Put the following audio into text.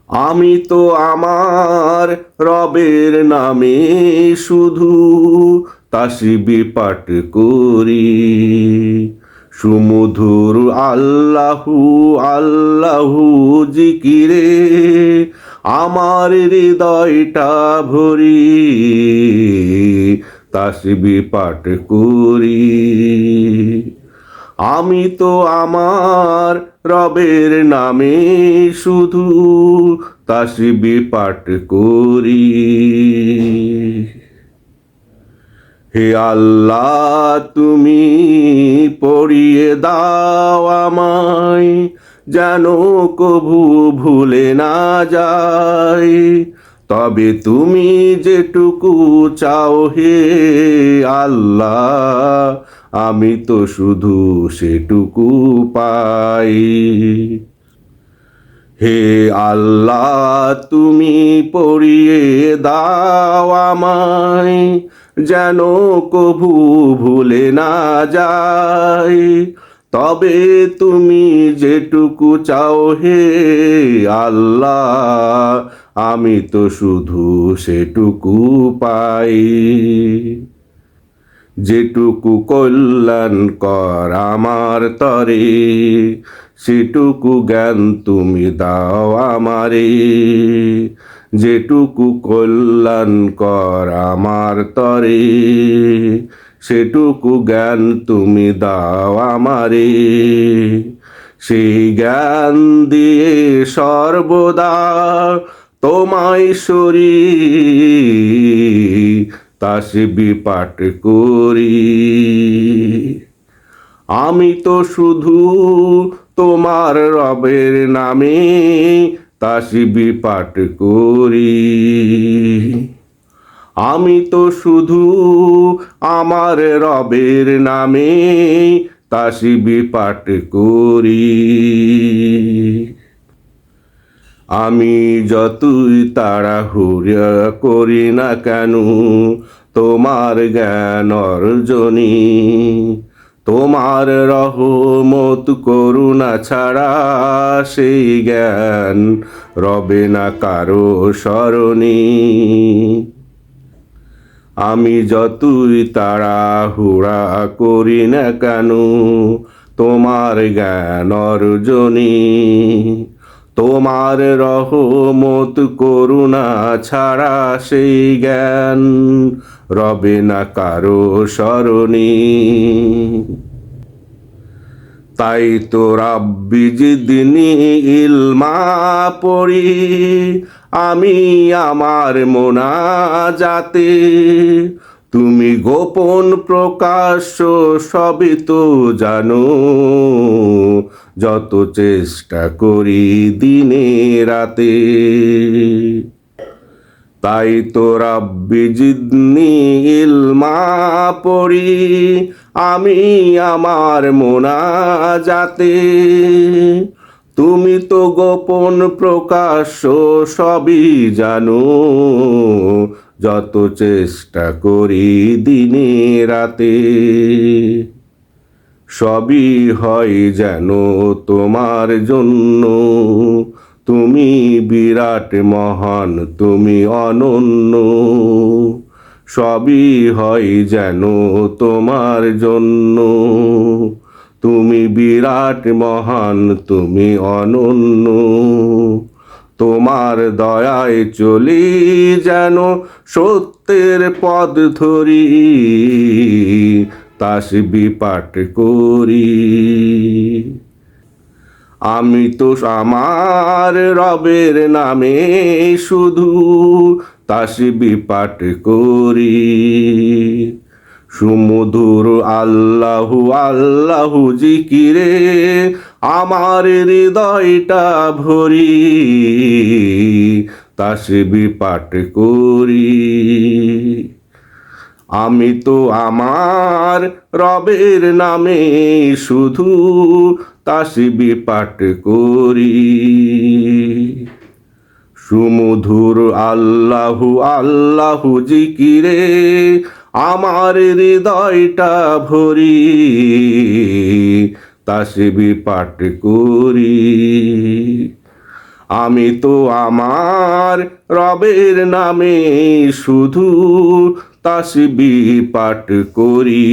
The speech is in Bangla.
আমি তো আমার রবের নামে শুধু তাসবিহ পাঠ করি। সুমধুর আল্লাহু আল্লাহু জিকিরে আমার হৃদয়টা ভরি। তাসবিহ পাঠ করি। আমি তো আমার রবের নামে শুধু তাসবিহ পাঠ করি। হে আল্লাহ, তুমি পড়িয়ে দাও আমায়, যেন কভু ভুলে না যায়। তবে তুমি যেটুকু চাও হে আল্লাহ, আমি তো শুধু সেটুকু পাই। হে আল্লাহ, তুমি পড়িয়ে দাও আমায়, যেন কভু ভুলে না যায়। তবে তুমি যেটুকু চাও হে আল্লাহ, আমি তো শুধু সেটুকু পাই। যেটুকু কল্যাণ কর আমার তরে, সেটুকু জ্ঞান তুমি দাও আমারে। যেটুকু কল্যাণ কর আমার তরে, সেটুকু জ্ঞান তুমি দাও আমারে। সেই জ্ঞান দিয়ে সর্বদা তোমায় সরি তাসবিহ পাঠ করি। আমি তো শুধু তোমার রবের নামে তাসবিহ পাঠ করি। আমি তো শুধু আমার রবের নামে তাসবিহ পাঠ করি। আমি যতই তাড়াহুড়া করি না কেন তোমার জ্ঞান অর্জনী, তোমার রহমত করুণা ছাড়া সেই জ্ঞান রবে না কারো স্মরণে। আমি যতই তাড়াহুড়া করি না কেন তোমার জ্ঞান অর্জনী, তোমার রহমত করুণা ছাড়া সেই জ্ঞান রবে না কারো স্মরণে। তাই তো রাব্বি জিদনি ইলমা পড়ি আমি আমার মোনাজাতে। তুমি গোপন প্রকাশ্য সবই তো জানো, যত চেষ্টা করি দিনে রাতে। তাই তো রাব্বি জিদনি ইলমা পড়ি আমি আমার মোনাজাতে। তুমি তো গোপন প্রকাশ্য সবই জানো, যত চেষ্টা করি দিনে রাতে। সবই হয় যেন তোমার জন্য, তুমি বিরাট মহান, তুমি অনন্য। সবই হয় যেন তোমার জন্য, তুমি বিরাট মহান, তুমি অনন্য। তোমার দয়ায় চলি যেন সত্যের পথ ধরি, তাসবিহ পাঠ করি। আমি তো আমার রবের নামে শুধু তাসবিহ পাঠ করি। সুমধুর আল্লাহু আল্লাহু জিকিরে আমার হৃদয়টা ভরি। তাসবিহ পাঠ করি। আমি তো আমার রবের নামে শুধু তাসবিহ পাঠ করি। সুমধুর আল্লাহু আল্লাহু জিকিরে আমার হৃদয়টা ভরি। তাসবিহ পাঠ করি। আমি তো আমার রবের নামে শুধু তাসবিহ পাঠ করি।